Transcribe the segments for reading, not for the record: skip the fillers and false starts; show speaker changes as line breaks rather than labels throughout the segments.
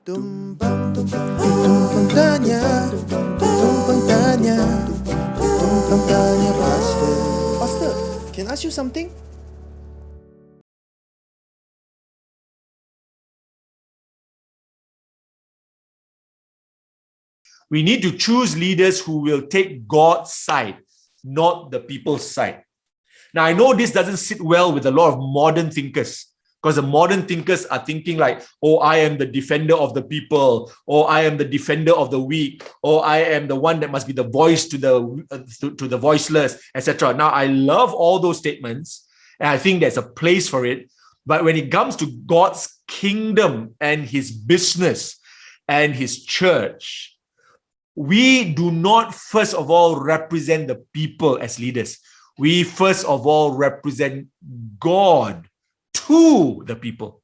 Tumpang Tanya, Tumpang Tanya, Tumpang Tanya Pastor. Pastor, can I ask you something?
We need to choose leaders who will take God's side, not the people's side. Now, I know this doesn't sit well with a lot of modern thinkers, because the modern thinkers are thinking like, oh, I am the defender of the people, or I am the defender of the weak, or I am the one that must be the voice to the voiceless, etc. Now, I love all those statements, and I think there's a place for it. But when it comes to God's kingdom and his business and his church, we do not first of all represent the people as leaders. We first of all represent God to the people.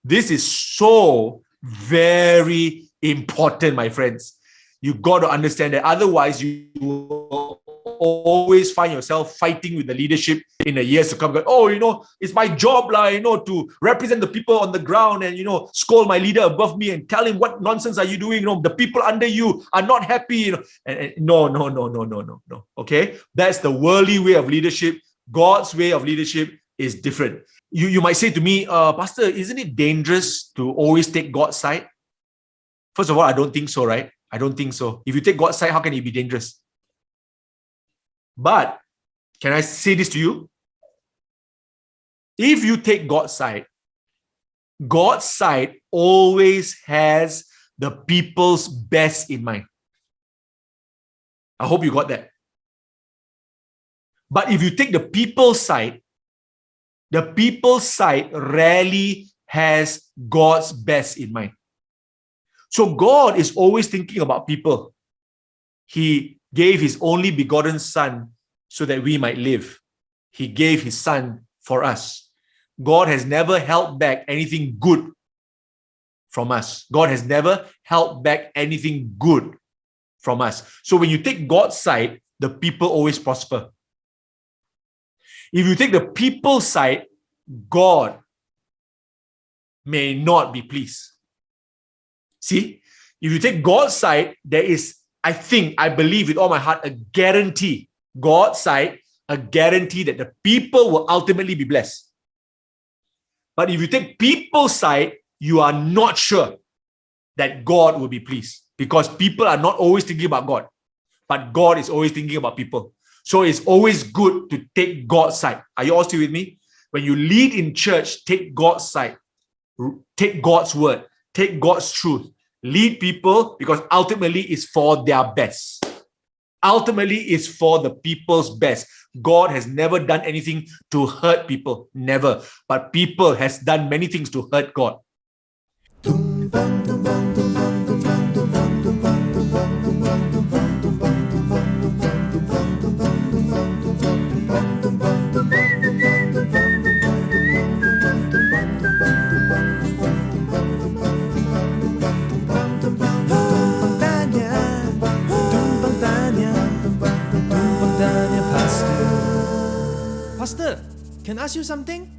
This is so very important, my friends. You got to understand that. Otherwise, you will always find yourself fighting with the leadership in the years to come. Oh, it's my job, to represent the people on the ground and, scold my leader above me and tell him what nonsense are you doing. The people under you are not happy. No. Okay, that's the worldly way of leadership. God's way of leadership is different. You might say to me, Pastor, isn't it dangerous to always take God's side? First of all, I don't think so, right? I don't think so. If you take God's side, how can it be dangerous? But can I say this to you? If you take God's side always has the people's best in mind. I hope you got that. But if you take the people's side rarely has God's best in mind. So God is always thinking about people. He gave his only begotten Son so that we might live. He gave his Son for us. God has never held back anything good from us. God has never held back anything good from us. So when you take God's side, the people always prosper. If you take the people's side, God may not be pleased. See, if you take God's side, there is, I believe with all my heart, a guarantee. God's side, a guarantee that the people will ultimately be blessed. But if you take people's side, you are not sure that God will be pleased, because people are not always thinking about God, but God is always thinking about people. So it's always good to take God's side. Are you all still with me? When you lead in church, take God's side. Take God's word. Take God's truth. Lead people, because ultimately it's for their best. Ultimately it's for the people's best. God has never done anything to hurt people. Never. But people has done many things to hurt God.
Pastor, can I ask you something?